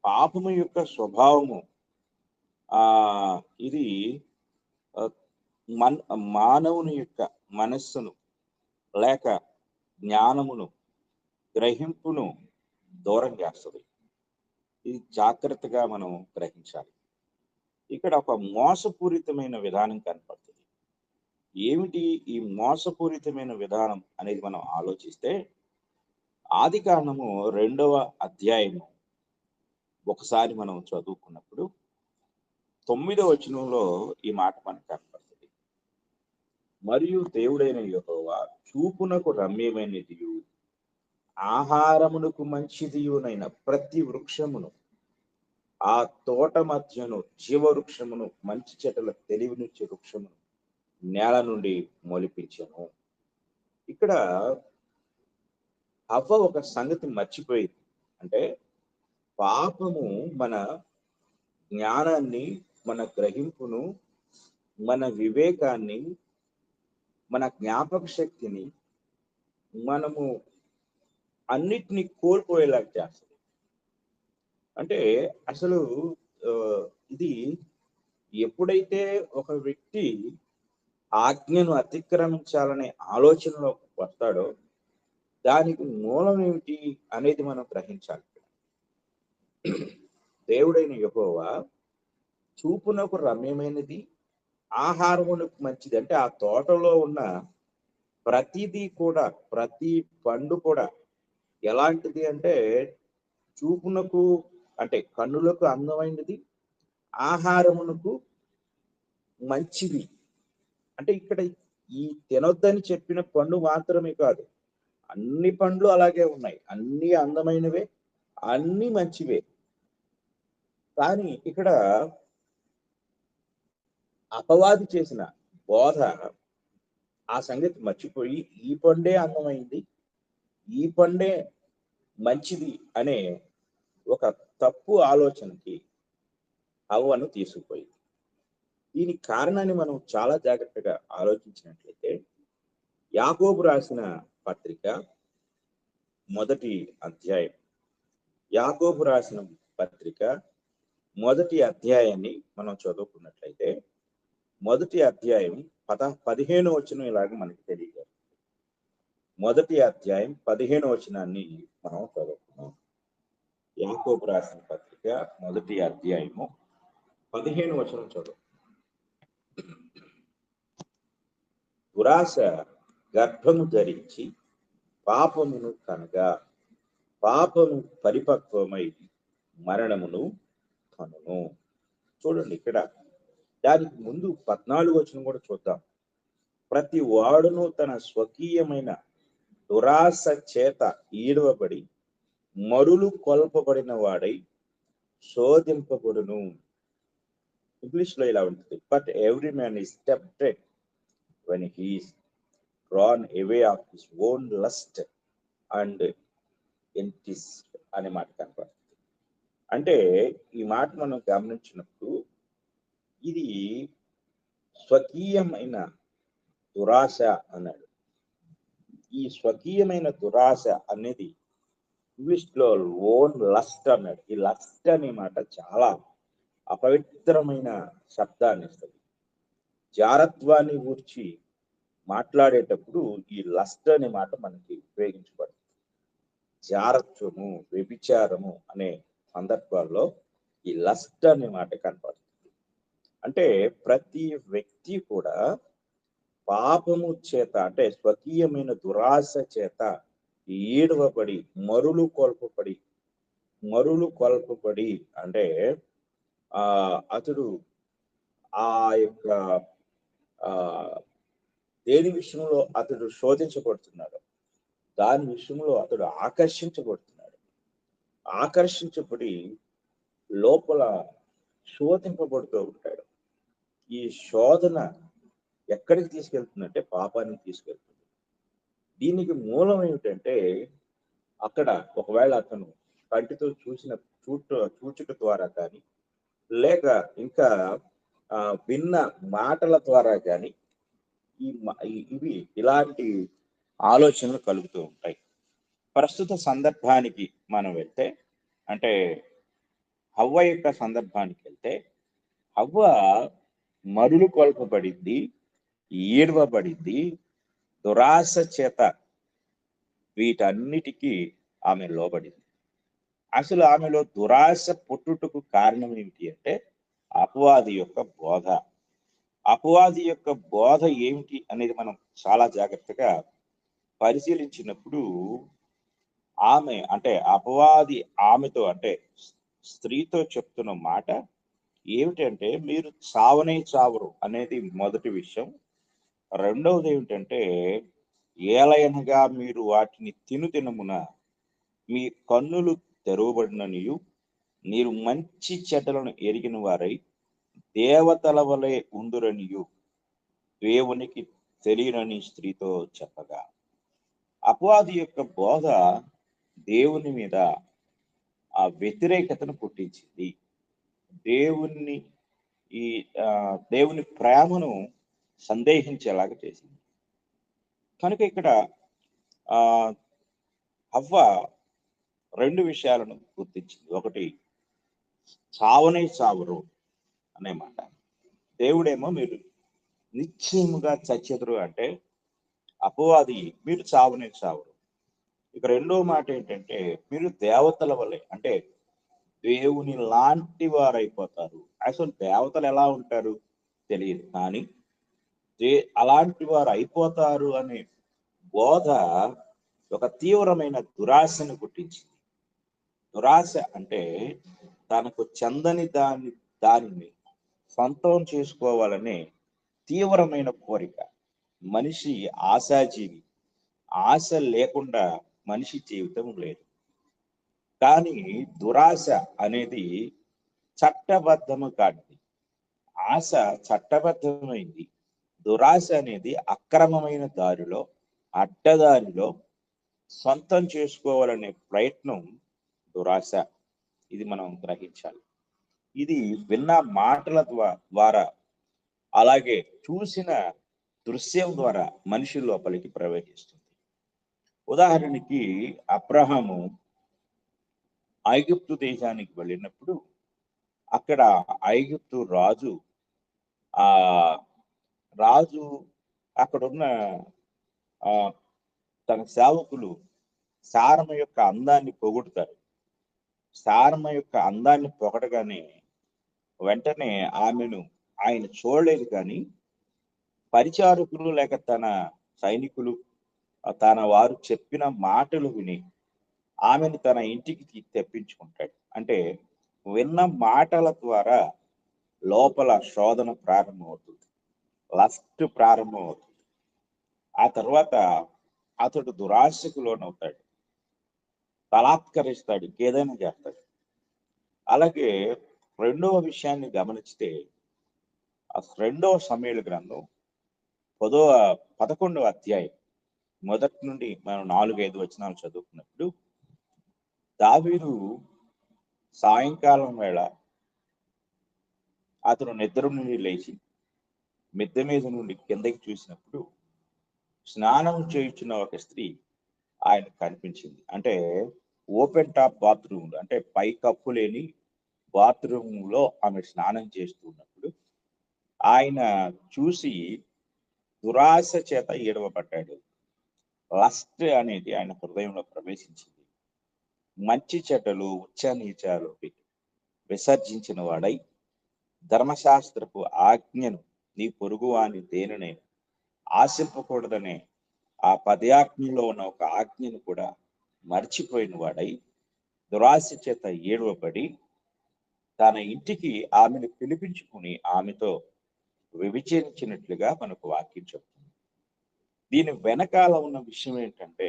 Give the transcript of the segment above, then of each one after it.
పాపము యొక్క స్వభావము ఆ ఇది ఆ, మానవుని యొక్క మనస్సును లేక జ్ఞానమును గ్రహింపును దూరం చేస్తుంది. ఇది జాగ్రత్తగా మనం గ్రహించాలి. ఇక్కడ ఒక మోసపూరితమైన విధానం కనపడుతుంది. ఏమిటి ఈ మోసపూరితమైన విధానం అనేది మనం ఆలోచిస్తే, ఆది కాండము 2వ అధ్యాయము ఒకసారి మనం చదువుకున్నప్పుడు 9వ వచనంలో ఈ మాట మనకు కనపడుతుంది. మరియు దేవుడైన యెహోవా చూపునకు రమ్యమైనదియు ఆహారమునకు మంచిదియునైన ప్రతి వృక్షమును ఆ తోట మధ్యను జీవవృక్షమును మంచి చెట్ల తెలివినిచ్చే వృక్షమును నేల నుండి మొలిపించెను. ఇక్కడ హవ్వ ఒక సంగతి మర్చిపోయింది. అంటే పాపము మన జ్ఞానాన్ని, మన గ్రహింపును, మన వివేకాన్ని, మన జ్ఞాపక శక్తిని మనము అన్నిటినీ కోల్పోయేలాగా చేస్తుంది. అంటే అసలు ఇది ఎప్పుడైతే ఒక వ్యక్తి ఆజ్ఞను అతిక్రమించాలనే ఆలోచనలో వస్తాడో దానికి మూలం ఏమిటి అనేది మనం గ్రహించాలి. దేవుడైన యెహోవా చూపునకు రమ్యమైనది, ఆహారమునకు మంచిది. అంటే ఆ తోటలో ఉన్న ప్రతిదీ కూడా, ప్రతి పండు కూడా ఎలాంటిది అంటే చూపునకు అంటే కన్నులకు అందమైనది, ఆహారమునకు మంచిది. అంటే ఇక్కడ ఈ తినొద్దని చెప్పిన పండు మాత్రమే కాదు, అన్ని పండ్లు అలాగే ఉన్నాయి, అన్ని అందమైనవే, అన్ని మంచివే. కానీ ఇక్కడ అపవాది చేసిన బోధ ఆ సంగతి మర్చిపోయి ఈ పండే అందమైంది, ఈ పండే మంచిది అనే ఒక తప్పు ఆలోచనకి హవ్వను తీసుకుపోయింది. దీనికి కారణాన్ని మనం చాలా జాగ్రత్తగా ఆలోచించినట్లయితే, యాకోబు రాసిన పత్రిక 1వ అధ్యాయం, యాకోబు రాసిన పత్రిక 1వ అధ్యాయాన్ని మనం చదువుకున్నట్లయితే 1వ అధ్యాయం 15వ వచనం ఇలాగ మనకి తెలియదు. 1వ అధ్యాయం 15వ వచనాన్ని మనం చదువుకున్నాం. యాకోబు రాసిన పత్రిక 1వ అధ్యాయము 15వ వచనం చదువు. దురాశ గర్భము ధరించి పాపమును కనగా, పాపము పరిపక్వమై మరణమును కనును. చూడండి, ఇక్కడ దానికి ముందు 14వ వచనం కూడా చూద్దాం. ప్రతి వాడును తన స్వకీయమైన దురాశ చేత ఈడవబడి మరులు కొల్పబడిన వాడై శోధింపబడును. ఇంగ్లీష్ లో ఇలా ఉంటుంది, but every man is tempted when he is drawn away of his own lust and enticed అనే మాట కనపడుతుంది. అంటే ఈ మాట మనం గమనించినప్పుడు ఇది స్వకీయమైన దురాశ అన్నాడు. ఈ స్వకీయమైన దురాశ అనేది ఇంగ్లీష్ లో ఓన్ లస్ట్ అన్నాడు. ఈ లస్ట్ అనే మాట చాలా అపవిత్రమైన శబ్దాన్ని ఇస్తుంది. జారత్వాన్ని గూర్చి మాట్లాడేటప్పుడు ఈ లస్ట్ అనే మాట మనకి ఉపయోగించబడుతుంది. జారత్వము, వ్యభిచారము అనే సందర్భాల్లో ఈ లస్ట్ అనే మాట కనపడుతుంది. అంటే ప్రతి వ్యక్తి కూడా పాపము చేత, అంటే స్వకీయమైన దురాశ చేత ఈడవబడి మరులు కొల్పబడి అంటే అతడు ఆ యొక్క దేని విషయంలో అతడు శోధించబడుతున్నాడు, దాని విషయంలో అతడు ఆకర్షించబడి లోపల శోధింపబడుతూ ఉంటాడు. ఈ శోధన ఎక్కడికి తీసుకెళ్తుందంటే పాపానికి తీసుకెళ్తుంది. దీనికి మూలం ఏమిటంటే, అక్కడ ఒకవేళ అతను కంటితో చూచుట ద్వారా కానీ, లేక ఇంకా విన్న మాటల ద్వారా కానీ ఇవి ఇలాంటి ఆలోచనలు కలుగుతూ ఉంటాయి. ప్రస్తుత సందర్భానికి మనం వెళ్తే, అంటే హవ్వ యొక్క సందర్భానికి వెళ్తే హవ్వ మరులు కొల్పబడింది, ఈడ్వబడింది, దురాశ చేత వీటన్నిటికీ ఆమె లోబడింది. అసలు ఆమెలో దురాశ పుట్టుటకు కారణం ఏమిటి అంటే అపవాది యొక్క బోధ. అపవాది యొక్క బోధ ఏమిటి అనేది మనం చాలా జాగ్రత్తగా పరిశీలించినప్పుడు ఆమె అంటే అపవాది ఆమెతో అంటే స్త్రీతో చెప్తున్న మాట ఏమిటంటే మీరు చావనే చావరు అనేది మొదటి విషయం. రెండవది ఏమిటంటే ఏలయనగా మీరు వాటిని తినుదినమున మీ కన్నులు తెరవబడిననియు మీరు మంచి చెడ్డలను ఎరిగిన వారై దేవతల వలె ఉండురనియు దేవునికి తెలియనని స్త్రీతో చెప్పగా, అపవాది యొక్క బోధ దేవుని మీద ఆ వ్యతిరేకతను పుట్టించింది. దేవుని ఈ దేవుని ప్రేమను సందేహించేలాగా చేసింది. కనుక ఇక్కడ ఆ హవ్వ రెండు విషయాలను గుర్తించింది. ఒకటి చావనే చావరు అనే మాట. దేవుడేమో మీరు నిశ్చయముగా చచ్చెదరు అంటే అపవాది మీరు చావనే చావరు. ఇక రెండో మాట ఏంటంటే మీరు దేవతల వలె అంటే దేవుని లాంటి వారు అయిపోతారు. అసలు దేవతలు ఎలా ఉంటారు తెలియదు, కానీ అలాంటి వారు అయిపోతారు అనే బోధ ఒక తీవ్రమైన దురాశను పుట్టించింది. దురాశ అంటే తనకు చెందని దానిని సొంతం చేసుకోవాలనే తీవ్రమైన కోరిక. మనిషి ఆశాజీవి. ఆశ లేకుండా మనిషి జీవితం లేదు. కానీ దురాశ అనేది చట్టబద్ధము కానిది. ఆశ చట్టబద్ధమైంది. దురాశ అనేది అక్రమమైన దారిలో, అడ్డదారిలో సొంతం చేసుకోవాలనే ప్రయత్నం దురాశ. ఇది మనం గ్రహించాలి. ఇది విన్న మాటల ద్వారా అలాగే చూసిన దృశ్యం ద్వారా మనిషి లోపలికి ప్రవేశిస్తుంది. ఉదాహరణకి అబ్రహాము ఐగుప్తు దేశానికి వెళ్ళినప్పుడు అక్కడ ఐగుప్తు రాజు అక్కడున్న తన సేవకులు సారమ యొక్క అందాన్ని పొగుడుతారు. సారమ యొక్క అందాన్ని పొగడగానే వెంటనే ఆమెను ఆయన చూడలేదు, కానీ పరిచారకులు లేక తన సైనికులు తన వారు చెప్పిన మాటలు విని ఆమెను తన ఇంటికి తెప్పించుకుంటాడు. అంటే విన్న మాటల ద్వారా లోపల శోధన ప్రారంభమవుతుంది, లస్ట్ ప్రారంభమవుతుంది. ఆ తర్వాత అతడు దురాశకు లోనవుతాడు, బలాత్కరిస్తాడు, ఇంకేదైనా చేస్తాడు. అలాగే రెండవ విషయాన్ని గమనిస్తే 2వ సమూయేలు గ్రంథం 11వ అధ్యాయం మొదటి నుండి మనం 4-5 వచనాలు చదువుకున్నప్పుడు దావీదు సాయంకాలం వేళ అతను నిద్ర నుండి లేచి మిద్దె మీద నుండి కిందకి చూసినప్పుడు స్నానం చేయుచున్న ఒక స్త్రీ ఆయన కనిపించింది. అంటే ఓపెన్ టాప్ బాత్రూమ్, అంటే పై కప్పు లేని బాత్రూమ్ లో ఆమె స్నానం చేస్తున్నప్పుడు ఆయన చూసి దురాశ చేత ఏడవబడ్డాడు. లస్ట్ అనేది ఆయన హృదయంలో ప్రవేశించింది. మంచి చెడ్డలు ఉచ్చ నీచాలు విసర్జించిన వాడై ధర్మశాస్త్రపు ఆజ్ఞను నీ పొరుగువాని దేనినే ఆశింపకూడదనే ఆ 10 ఆజ్ఞలో ఉన్న ఒక ఆజ్ఞను కూడా మర్చిపోయిన వాడై దురాశ చేత ఏడవబడి తన ఇంటికి ఆమెను పిలిపించుకుని ఆమెతో వ్యభిచరించినట్లుగా మనకు వాక్యం చెప్తుంది. దీని వెనకాల ఉన్న విషయం ఏంటంటే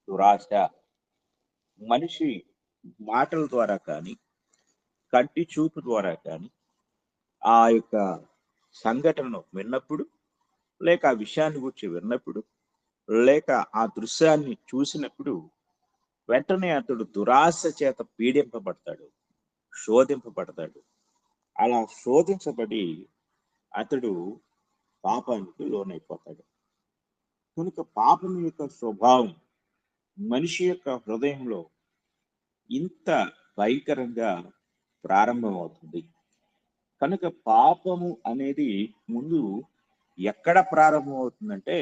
దురాశ. మనిషి మాటల ద్వారా కానీ కంటి చూపు ద్వారా కానీ ఆ యొక్క సంఘటనను విన్నప్పుడు, లేక ఆ విషయాన్ని గురించి విన్నప్పుడు, లేక ఆ దృశ్యాన్ని చూసినప్పుడు వెంటనే అతడు దురాశ చేత పీడింపబడతాడు, శోధింపబడతాడు. అలా శోధించబడి అతడు పాపానికి లోనైపోతాడు. కనుక పాపం యొక్క స్వభావం మనిషి యొక్క హృదయంలో ఇంత భయంకరంగా ప్రారంభమవుతుంది. కనుక పాపము అనేది ముందు ఎక్కడ ప్రారంభమవుతుందంటే,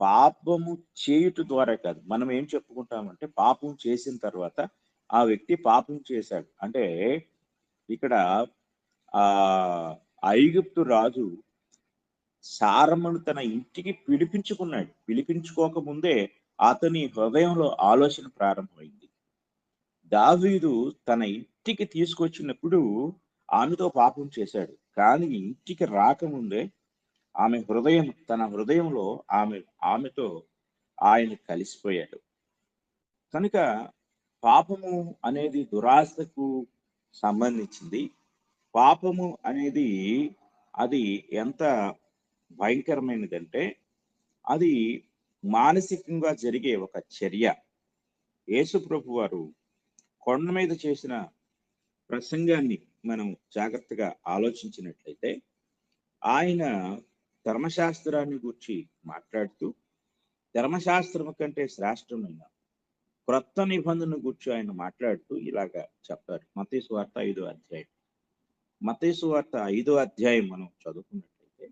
పాపము చేయుట ద్వారా కాదు. మనం ఏం చెప్పుకుంటామంటే, పాపం చేసిన తర్వాత ఆ వ్యక్తి పాపం చేశాడు అంటే, ఇక్కడ ఆ ఐగుప్తు రాజు సారమ్మను తన ఇంటికి పిలిపించుకున్నాడు. పిలిపించుకోక ముందే అతని హృదయంలో ఆలోచన ప్రారంభమైంది. దావీదు తన ఇంటికి తీసుకొచ్చినప్పుడు ఆమెతో పాపం చేశాడు. కానీ ఇంటికి రాకముందే తన హృదయంలో ఆమెతో ఆయన కలిసిపోయాడు. కనుక పాపము అనేది దురాశకు సంబంధించింది. పాపము అనేది అది ఎంత భయంకరమైనదంటే, అది మానసికంగా జరిగే ఒక చర్య. యేసు ప్రభు వారు కొండ మీద చేసిన ప్రసంగాన్ని మనం జాగ్రత్తగా ఆలోచించినట్లయితే, ఆయన ధర్మశాస్త్రాన్ని గురించి మాట్లాడుతూ, ధర్మశాస్త్రం కంటే శ్రేష్టమైన క్రొత్త నిబంధన గురించి ఆయన మాట్లాడుతూ ఇలాగా చెప్తారు. మత్తయి సువార్త 5వ అధ్యాయం. మత్తయి సువార్త 5వ అధ్యాయం మనం చదువుకున్నట్లయితే,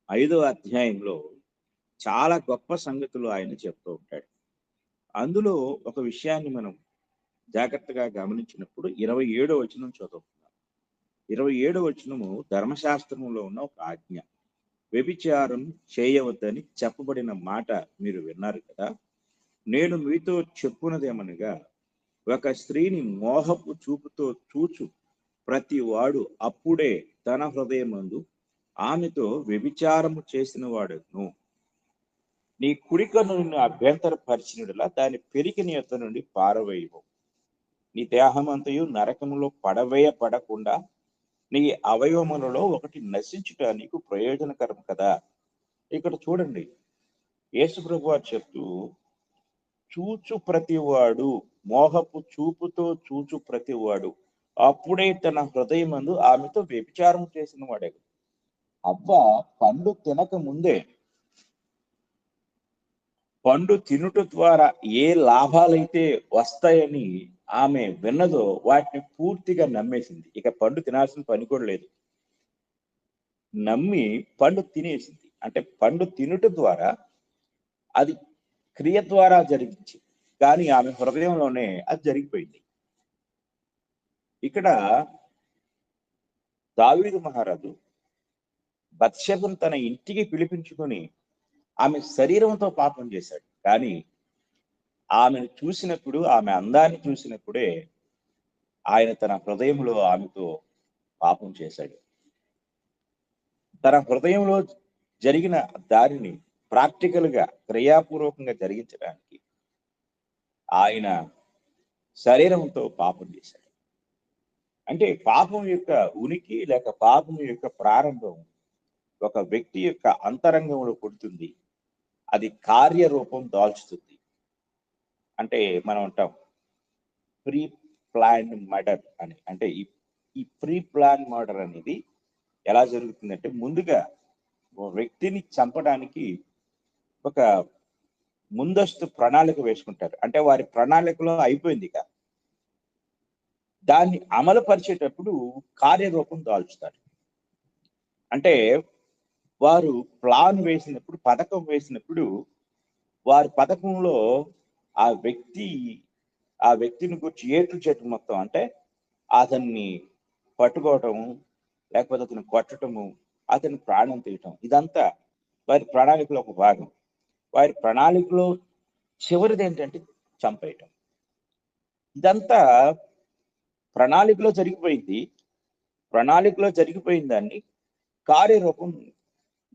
5వ అధ్యాయంలో చాలా గొప్ప సంగతులు ఆయన చెప్తూ ఉంటాడు. అందులో ఒక విషయాన్ని మనం జాగ్రత్తగా గమనించినప్పుడు 27వ వచనం చదువుకుందాం. 27వ వచనము ధర్మశాస్త్రంలో ఉన్న ఒక ఆజ్ఞ. వ్యభిచారం చేయవద్దని చెప్పబడిన మాట మీరు విన్నారు కదా. నేను మీతో చెప్పున్నదేమనగా, ఒక స్త్రీని మోహపు చూపుతో చూచు ప్రతి వాడు అప్పుడే తన హృదయమందు ఆమెతో వ్యభిచారము చేసిన వాడును. నీ కుడికన్ను నిన్ను అభ్యంతరపరిచినలా దాని పెరికి నీ యొద్ద నుండి పారవేయవు. నీ దేహమంతయు నరకములో పడకుండా నీ అవయవములలో ఒకటి నశించుట నీకు ప్రయోజనకరం కదా. ఇక్కడ చూడండి, యేసు ప్రభు వారు చెప్తూ, చూచు ప్రతివాడు, మోహపు చూపుతో చూచు ప్రతివాడు అప్పుడే తన హృదయమందు ఆమెతో వ్యభిచారం చేసిన వాడే. అవ్వ పండు తినక ముందే పండు తినుట ద్వారా ఏ లాభాలైతే వస్తాయని ఆమె విన్నదో వాటిని పూర్తిగా నమ్మేసింది. ఇక పండు తినాల్సిన పని కూడా లేదు. నమ్మి పండు తినేసింది. అంటే పండు తినుట ద్వారా అది క్రియ ద్వారా జరిగించింది, కానీ ఆమె హృదయంలోనే అది జరిగిపోయింది. ఇక్కడ దావీదు మహారాజు బత్షెబను తన ఇంటికి పిలిపించుకొని ఆమె శరీరంతో పాపం చేశాడు. కానీ ఆమెను చూసినప్పుడు, ఆమె అందాన్ని చూసినప్పుడే ఆయన తన హృదయంలో ఆమెతో పాపం చేశాడు. తన హృదయంలో జరిగిన దారిని ప్రాక్టికల్ గా క్రియాపూర్వకంగా జరిగించడానికి ఆయన శరీరంతో పాపం చేశాడు. అంటే పాపం యొక్క ఉనికి లేక పాపం యొక్క ప్రారంభం ఒక వ్యక్తి యొక్క అంతరంగంలో పుడుతుంది. అది కార్యరూపం దాల్చుతుంది. అంటే మనం అంటాం ప్రీ ప్లాన్ మర్డర్ అని. అంటే ఈ ప్రీ ప్లాన్ మర్డర్ అనేది ఎలా జరుగుతుందంటే, ముందుగా వ్యక్తిని చంపడానికి ఒక ముందస్తు ప్రణాళిక వేసుకుంటారు. అంటే వారి ప్రణాళికలో అయిపోయింది ఇక, దాన్ని అమలు పరిచేటప్పుడు కార్యరూపం దాల్చుతారు. అంటే వారు ప్లాన్ వేసినప్పుడు, పథకం వేసినప్పుడు, వారి పథకంలో ఆ వ్యక్తిని గురించి ఏటు చెట్టు మొత్తం, అంటే అతన్ని పట్టుకోవటము, లేకపోతే అతను కొట్టటము, అతని ప్రాణం తీయటం, ఇదంతా వారి ప్రణాళికలో ఒక భాగం. వారి ప్రణాళికలో చివరిది ఏంటంటే చంపేయటం. ఇదంతా ప్రణాళికలో జరిగిపోయింది. ప్రణాళికలో జరిగిపోయిన దాన్ని కార్యరూపం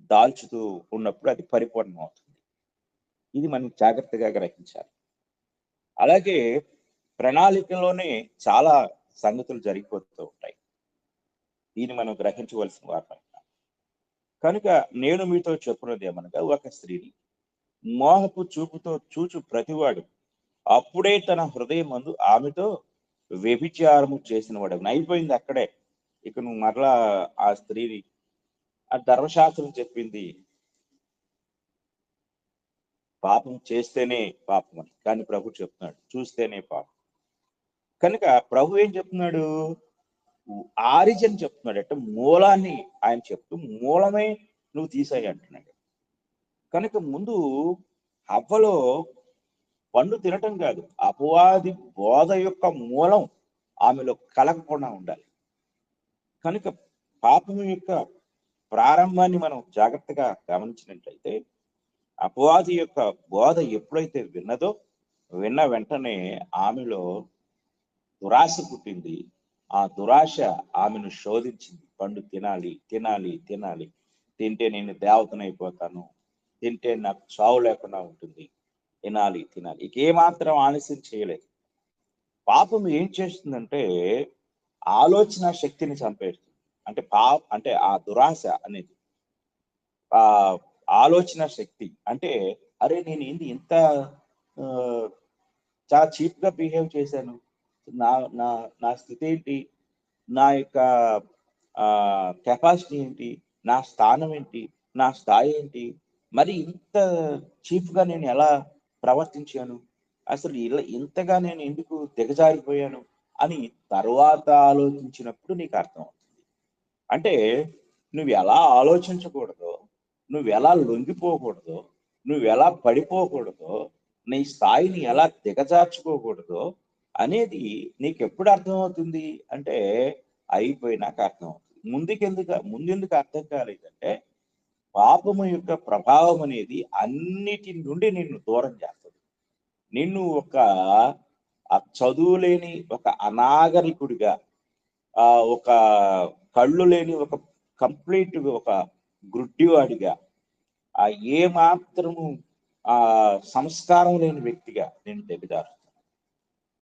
దాల్చుతూ ఉన్నప్పుడు అది పరిపూర్ణం అవుతుంది. ఇది మనం జాగ్రత్తగా గ్రహించాలి. అలాగే ప్రణాళికలోనే చాలా సంగతులు జరిగిపోతూ ఉంటాయి. దీన్ని మనం గ్రహించవలసిన వారు. కనుక నేను మీతో చెప్పున్నది ఏమనగా, ఒక స్త్రీని మోహపు చూపుతో చూచు ప్రతివాడు అప్పుడే తన హృదయం మందు ఆమెతో వ్యభిచారము చేసిన వాడు. అయిపోయింది అక్కడే. ఇక నువ్వు మరలా ఆ స్త్రీని, ఆ ధర్మశాస్త్రం చెప్పింది పాపం చేస్తేనే పాపం అని, కానీ ప్రభు చెప్తున్నాడు చూస్తేనే పాపం. కనుక ప్రభు ఏం చెప్తున్నాడు? ఆరిజిన్ చెప్తున్నాడు, అంటే మూలాన్ని ఆయన చెప్తూ మూలమే నువ్వు తీసేయి అంటున్నాడు. కనుక ముందు హవ్వలో పండు తినటం కాదు, అపవాది బోధ యొక్క మూలం ఆమెలో కలగకుండా ఉండాలి. కనుక పాపం యొక్క ప్రారంభాన్ని మనం జాగ్రత్తగా గమనించినట్లయితే, అపవాది యొక్క బోధ ఎప్పుడైతే విన్న వెంటనే ఆమెలో దురాశ పుట్టింది. ఆ దురాశ ఆమెను శోధించింది. పండు తినాలి తినాలి తినాలి, తింటే నేను దేవతనైపోతాను, తింటే నాకు చావు లేకుండా ఉంటుంది, తినాలి తినాలి. ఇక ఏమాత్రం ఆలస్యం చేయలేదు. పాపం ఏం చేస్తుందంటే ఆలోచన శక్తిని చంపేస్తుంది. అంటే ఆ దురాశ అనేది ఆ ఆలోచన శక్తి. అంటే అరే నేను ఏంది ఇంత చాలా చీప్ గా బిహేవ్ చేశాను, నా నా నా స్థితి ఏంటి, నా యొక్క కెపాసిటీ ఏంటి, నా స్థానం ఏంటి, నా స్థాయి ఏంటి, మరి ఇంత చీప్ గా నేను ఎలా ప్రవర్తించాను, అసలు ఇలా ఇంతగా నేను ఎందుకు దిగజారిపోయాను అని తర్వాత ఆలోచించినప్పుడు నీకు అర్థం అవుతుంది. అంటే నువ్వు ఎలా ఆలోచించకూడదో, నువ్వు ఎలా లొంగిపోకూడదో, నువ్వు ఎలా పడిపోకూడదో, నీ స్థాయిని ఎలా దిగజార్చుకోకూడదో అనేది నీకు ఎప్పుడు అర్థమవుతుంది అంటే అయిపోయినాక అర్థమవుతుంది. ముందెందుకు అర్థం కాలేదంటే పాపము యొక్క ప్రభావం అనేది అన్నిటి నుండి నిన్ను దూరం చేస్తుంది. నిన్ను ఒక చదువు లేని ఒక అనాగరికుడిగా, ఒక కళ్ళు లేని ఒక కంప్లీట్ ఒక గుడ్డివాడిగా, ఏ మాత్రము సంస్కారం లేని వ్యక్తిగా నేను దిగజారుస్తుంది.